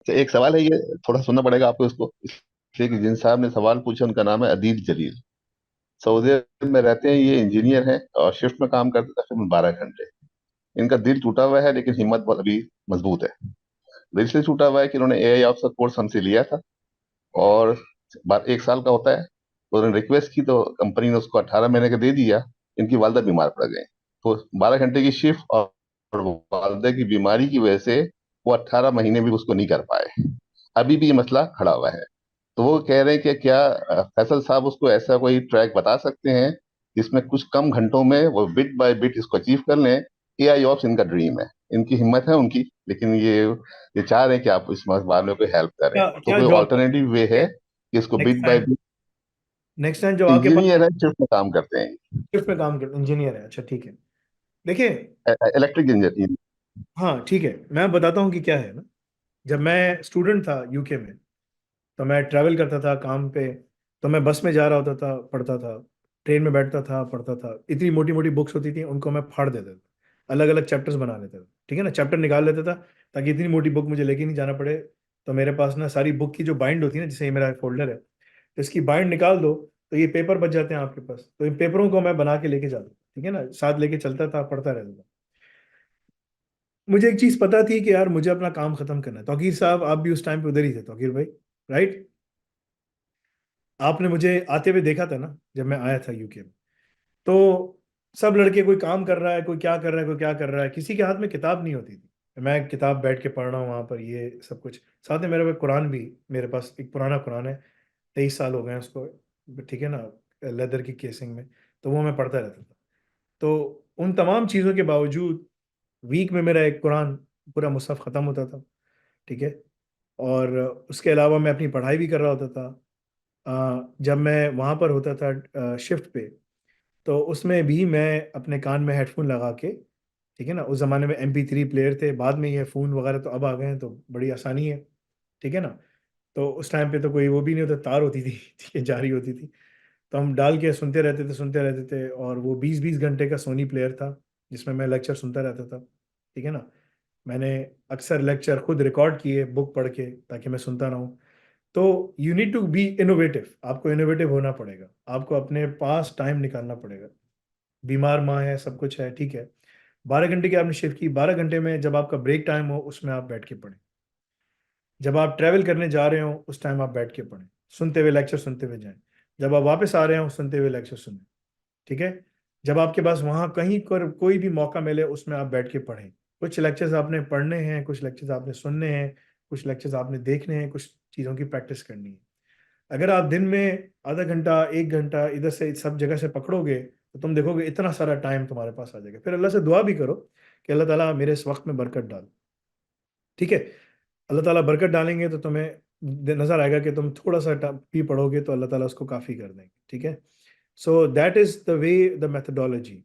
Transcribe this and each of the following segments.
अच्छा, एक सवाल है, ये थोड़ा सुनना पड़ेगा आपको इसको, इसलिए कि जिन साहब ने सवाल पूछा उनका नाम है अदील जलील। सऊदी अरब में रहते हैं, ये इंजीनियर हैं और शिफ्ट में काम करते हैं तकरीबन 12 घंटे। इनका दिल टूटा हुआ है लेकिन हिम्मत बहुत अभी मजबूत है। दिल से टूटा हुआ है कि उन्होंने एआई ऑफिसर कोर्स हमसे लिया था, और 1 साल का होता है, तो उन्होंने रिक्वेस्ट की तो कंपनी ने उसको 18 महीने का दे दिया। इनकी वालदा बीमार पड़ गई, तो 12 घंटे की शिफ्ट और वालदा की बीमारी की वजह से वो 18 महीने भी उसको नहीं कर पाए। अभी भी ये मसला खड़ा हुआ है। तो वो कह रहे हैं कि क्या फैसल साहब उसको ऐसा कोई ट्रैक बता सकते हैं जिसमें कुछ कम घंटों में वो बिट बाय बिट इसको अचीव कर लें। एआई ऑप्स इनका ड्रीम है, इनकी हिम्मत है उनकी, लेकिन ये चाह रहे हैं कि आप इस बारे में कोई हेल्प करें, क्या तो क्या कोई जॉब ऑल्टरनेटिव वे करते है हैं कि इसको next bit by time? Bit. Next time जब आपके पास इंजीनियर है, शिफ्ट में काम करते हैं। शिफ्ट में काम करते, इंजीनियर है, अच्छा ठीक है। देखिए, इलेक्ट्रिक इंजीनियर। हाँ ठीक है, मैं बताता हूँ कि क्या है ना। जब मैं स्टूडेंट था यूके में, तो मैं ट्रैवल करता था काम पे। तो मैं बस में जा रहा होता था, पढ़ता था। ट्रेन में बैठता था, पढ़ता था। इतनी मोटी मोटी बुक्स होती थी, उनको मैं फाड़ देता था। अलग अलग चैप्टर्स बना लेता था, ठीक है ना, चैप्टर निकाल लेता था, ताकि इतनी मोटी बुक मुझे लेके नहीं जाना पड़े। तो मेरे पास ना सारी बुक की जो बाइंड होती है ना, जैसे ये मेरा फोल्डर है, तो इसकी बाइंड निकाल दो, तो ये पेपर बच जाते हैं आपके पास। तो इन पेपरों को मैं बना के लेके जाता था, ठीक है ना, साथ लेके चलता था, पढ़ता रहता था। मुझे एक चीज पता थी कि यार मुझे अपना काम खत्म करना है। तौकीर साहब, आप भी उस टाइम पे उधर ही थे, तौकीर भाई, राइट? आपने मुझे आते हुए देखा था ना, जब मैं आया था यूके में। तो सब लड़के, कोई काम कर रहा है, कोई क्या कर रहा है, कोई क्या कर रहा है, किसी के हाथ में किताब नहीं होती थी। मैं किताब बैठ के पढ़ रहा हूँ वहां पर, ये सब कुछ। साथ में मेरे पास कुरान भी, मेरे पास एक पुराना कुरान है, 23 साल हो गए हैं उसको, ठीक है ना, लेदर की केसिंग में। तो वो मैं पढ़ता रहता था। तो उन तमाम चीज़ों के बावजूद वीक में मेरा एक कुरान, पूरा मुसहफ ख़त्म होता था, ठीक है। और उसके अलावा मैं अपनी पढ़ाई भी कर रहा होता था। जब मैं वहाँ पर होता था शिफ्ट पे, तो उसमें भी मैं अपने कान में हेडफोन लगा के, ठीक है ना, उस ज़माने में MP3 प्लेयर थे, बाद में ये फ़ोन वगैरह तो अब आ गए हैं, तो बड़ी आसानी है, ठीक है ना। तो उस टाइम पे तो कोई वो भी नहीं होता, तार होती थी ठीक है, जारी होती थी। तो हम डाल के सुनते रहते थे, सुनते रहते थे। और वो 20-20 घंटे का सोनी प्लेयर था, जिसमें मैं लेक्चर सुनता रहता था, ठीक है ना। मैंने अक्सर लेक्चर खुद रिकॉर्ड किए बुक पढ़ के, ताकि मैं सुनता रहूं। तो you need to be innovative, आपको इनोवेटिव होना पड़ेगा, आपको अपने पास टाइम निकालना पड़ेगा। बीमार माँ है, सब कुछ है, ठीक है। 12 घंटे की आपने शिफ्ट की, 12 घंटे में जब आपका ब्रेक टाइम हो, उसमें आप बैठ के पढ़ें। जब आप ट्रैवल करने जा रहे हो, उस टाइम आप बैठ के पढ़ें, सुनते हुए लेक्चर सुनते हुए जाएं। जब आप वापस आ रहे हो, सुनते हुए लेक्चर सुनें, ठीक है। जब आपके पास वहां कहीं पर कोई भी मौका मिले, उसमें आप बैठ के पढ़ें। कुछ लेक्चर्स आपने पढ़ने हैं, कुछ लेक्चर्स आपने सुनने हैं, कुछ लेक्चर्स आपने देखने हैं, कुछ चीज़ों की प्रैक्टिस करनी है। अगर आप दिन में आधा घंटा, 1 घंटा इधर से सब जगह से पकड़ोगे, तो तुम देखोगे इतना सारा टाइम तुम्हारे पास आ जाएगा। फिर अल्लाह से दुआ भी करो कि अल्लाह ताला मेरे इस वक्त में बरकत डाल, ठीक है। अल्लाह ताला बरकत डालेंगे तो तुम्हें नजर आएगा कि तुम थोड़ा सा भी पढ़ोगे तो अल्लाह ताला उसको काफ़ी कर देंगे, ठीक है। So that is the way, the methodology.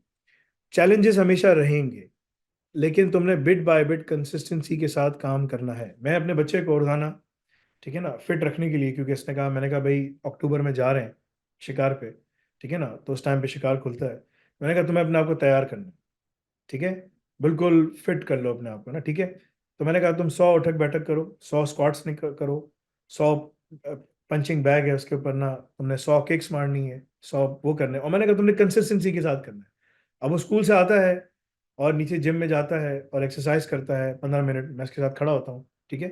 Challenges हमेशा रहेंगे, लेकिन तुमने बिट बाय बिट कंसिस्टेंसी के साथ काम करना है। मैं अपने बच्चे को रोजाना, ठीक है ना, फिट रखने के लिए, क्योंकि इसने कहा, मैंने कहा भाई अक्टूबर में जा रहे हैं शिकार पे, ठीक है ना, तो उस टाइम पे शिकार खुलता है। मैंने कहा तुम्हें अपने आप को तैयार करना है, ठीक है, बिल्कुल फिट कर लो अपने आप को ना, ठीक है। तो मैंने कहा तुम 100 उठक बैठक करो, 100 स्क्वाट्स करो, 100 पंचिंग बैग है उसके ऊपर ना, तुमने 100 किक्स मारनी है, 100 वो करने, और मैंने कहा तुमने कंसिस्टेंसी के साथ करना है। अब वो स्कूल से आता है और नीचे जिम में जाता है और एक्सरसाइज करता है, 15 मिनट मैं उसके साथ खड़ा होता हूँ, ठीक है।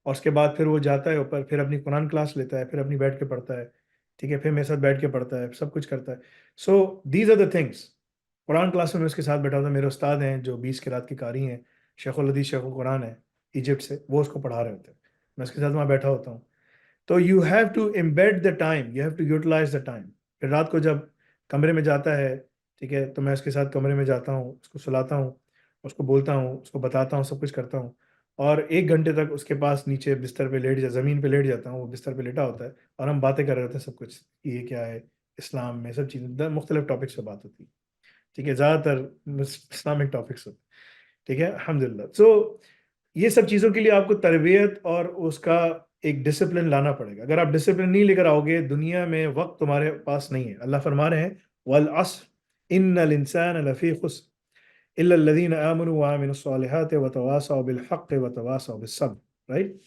और उसके बाद फिर वो जाता है ऊपर, फिर अपनी कुरान क्लास लेता है, फिर अपनी बैठ के पढ़ता है, ठीक है, फिर मेरे साथ बैठ के पढ़ता है, सब कुछ करता है। So these are the things. Quran class में मैं उसके साथ बैठा होता, मेरे उस्ताद हैं जो 20 किरात की कारी हैं, शेखुल हदीस शेखुल कुरान है इजिप्ट से, वो उसको पढ़ा रहे होते हैं, मैं उसके साथ वहाँ बैठा होता हूँ। तो you have to embed the time, you have to utilize the time. फिर रात को जब कमरे में जाता है, ठीक है, तो मैं उसके साथ कमरे में जाता हूँ, उसको सुलाता हूँ, उसको बोलता हूँ, उसको बताता हूँ, सब कुछ करता हूँ। और 1 घंटे तक उसके पास नीचे बिस्तर पे लेट जा, ज़मीन पे लेट जाता हूँ, वो बिस्तर पे लेटा होता है, और हम बातें कर रहे होते हैं सब कुछ, कि ये क्या है, इस्लाम में सब चीज़ें, मुख्तलिफ टॉपिक्स पे बात होती है, ठीक है, ज़्यादातर इस्लामिक टॉपिक्स होते हैं, ठीक है, अल्हम्दुलिल्लाह। सो ये सब चीज़ों के लिए आपको तरबियत और उसका एक डिसिप्लिन लाना पड़ेगा। अगर आप डिसिप्लिन नहीं लेकर आओगे, दुनिया में वक्त तुम्हारे पास नहीं है। अल्लाह फरमा रहे हैं, वल अस्र इन्नल इंसान लफी खुस्र इल्ला अल्लज़ीना आमनू व अमिलुस सालिहाति व तवासौ बिल हक़्क़ि व तवासौ बिस सब्र, राइट।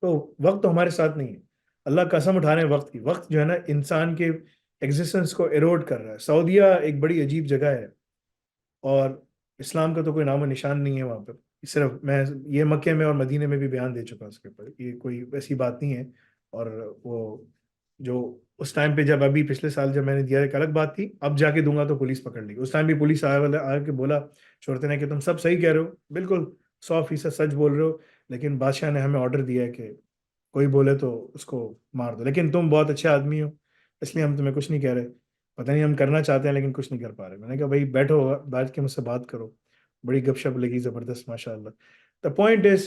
तो वक्त तो हमारे साथ नहीं है। अल्लाह कसम उठा रहे हैं वक्त की। वक्त जो है ना इंसान के एग्जिस्टेंस को एरोड कर रहा है। सऊदीया एक बड़ी अजीब जगह है, और इस्लाम का तो कोई नामो निशान नहीं है वहाँ पर। सिर्फ मैं ये मक्के में और मदीने में भी बयान दे चुका उसके ऊपर, ये कोई ऐसी बात नहीं है। और वो जो उस टाइम पे, जब अभी पिछले साल जब मैंने दिया, एक अलग बात थी, अब जाके दूंगा तो पुलिस पकड़ ली। उस टाइम भी पुलिस आया वाला आके बोला छोड़ते ने कि तुम सब सही कह रहे हो, बिल्कुल 100% सच बोल रहे हो, लेकिन बादशाह ने हमें ऑर्डर दिया है कि कोई बोले तो उसको मार दो, लेकिन तुम बहुत अच्छे आदमी हो इसलिए हम तुम्हें कुछ नहीं कह रहे। पता नहीं हम करना चाहते हैं लेकिन कुछ नहीं कर पा रहे। मैंने कहा भाई बैठो, बैठ के मुझसे बात करो। बड़ी गपशप लगी जबरदस्त माशाल्लाह। द पॉइंट इज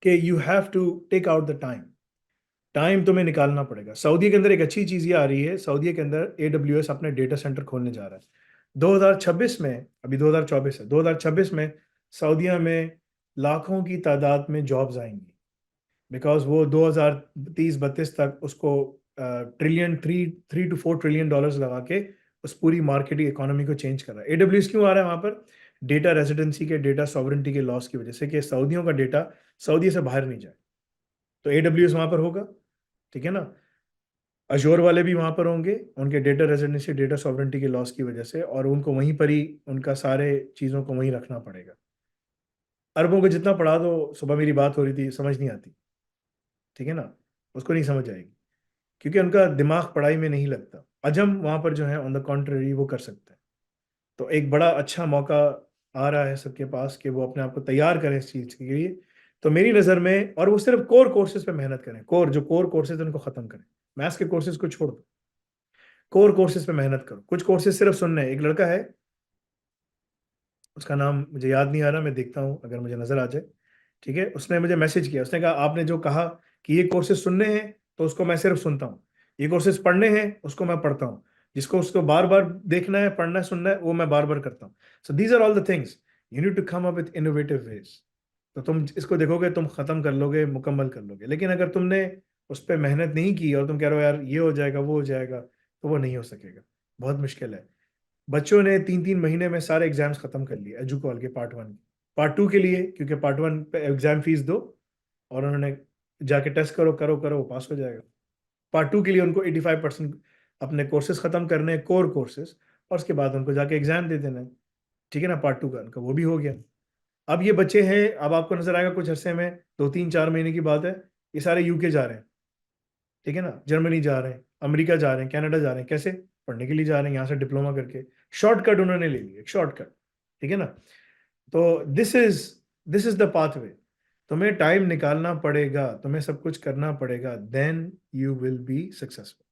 कि you have to take out the time. Time तुम्हें निकालना पड़ेगा। सऊदी के अंदर एक अच्छी चीज ये आ रही है, सऊदी के अंदर AWS अपने डेटा सेंटर खोलने जा रहा है 2026 में। अभी 2024 है, 2026 में सऊदीया में लाखों की तादाद में जॉब्स आएंगी, बिकॉज वो 2030-32 तक उसको ट्रिलियन, 3 to 4 ट्रिलियन डॉलर्स लगा के उस पूरी मार्केटिंग इकोनॉमी को चेंज कर रहा है। AWS क्यों आ रहा है वहां पर? डेटा रेजिडेंसी के, डेटा सॉवरेंटी के लॉस की वजह से, कि सऊदियों का डेटा सऊदी से बाहर नहीं जाए। तो AWS वहां पर होगा, ठीक है ना। अजोर वाले भी वहां पर होंगे, उनके डेटा रेजिडेंसी, डेटा सॉवरेंटी के लॉस की वजह से, और उनको वहीं पर ही उनका सारे चीज़ों को वहीं रखना पड़ेगा। अरबों को जितना पढ़ा दो, सुबह मेरी बात हो रही थी, समझ नहीं आती, ठीक है ना, उसको नहीं समझ आएगी, क्योंकि उनका दिमाग पढ़ाई में नहीं लगता। अजम वहां पर जो है ऑन द कॉन्ट्ररी वो कर सकते हैं। तो एक बड़ा अच्छा मौका आ रहा है सबके पास कि वो अपने आप को तैयार करें इस चीज़ के लिए। तो मेरी नज़र में, और वो सिर्फ कोर कोर्सेज पे मेहनत करें, जो कोर कोर्सेज उनको ख़त्म करें। मैथ्स के कोर्सेज को छोड़ दो, कोर कोर्सेज पे मेहनत करो। कुछ कोर्सेज सिर्फ सुनने हैं। एक लड़का है, उसका नाम मुझे याद नहीं आ रहा, मैं देखता हूँ अगर मुझे नजर आ जाए, ठीक है। उसने मुझे मैसेज किया, उसने कहा आपने जो कहा कि ये कोर्सेज सुनने हैं तो उसको मैं सिर्फ सुनता हूँ, ये कोर्सेज पढ़ने हैं उसको मैं पढ़ता हूँ, जिसको उसको बार बार देखना है, पढ़ना है, सुनना है, वो मैं बार बार करता हूँ। So these are all the things, you need to come up with innovative ways. तो तुम इसको देखोगे, तुम खत्म कर लोगे, मुकम्मल कर लोगे। लेकिन अगर तुमने उस पर मेहनत नहीं की और तुम कह रहे हो यार ये हो जाएगा वो हो जाएगा, तो वो नहीं हो सकेगा, बहुत मुश्किल है। बच्चों ने 3-3 महीने में सारे एग्जाम्स खत्म कर लिए एजुकॉल के पार्ट 1। पार्ट 2 के लिए, क्योंकि पार्ट 1 पे एग्जाम फीस दो और उन्होंने जाके टेस्ट करो करो करो, वो पास हो जाएगा। पार्ट 2 के लिए उनको 85% अपने कोर्सेज खत्म करने हैं, कोर कोर्सेज, और उसके बाद उनको जाके एग्जाम दे देना है, ठीक है ना। पार्ट 2 का उनका वो भी हो गया। अब ये बच्चे हैं, अब आपको नजर आएगा कुछ अरसे में, 2-3-4 महीने की बात है, ये सारे यूके जा रहे हैं, ठीक है ना, जर्मनी जा रहे हैं, अमेरिका जा रहे हैं, कनाडा जा रहे हैं। कैसे? पढ़ने के लिए जा रहे हैं, यहाँ से डिप्लोमा करके। शॉर्टकट उन्होंने ले लिया, एक शॉर्टकट, ठीक है ना। तो दिस इज द पाथवे। तुम्हें टाइम निकालना पड़ेगा, तुम्हें सब कुछ करना पड़ेगा, then you will be successful.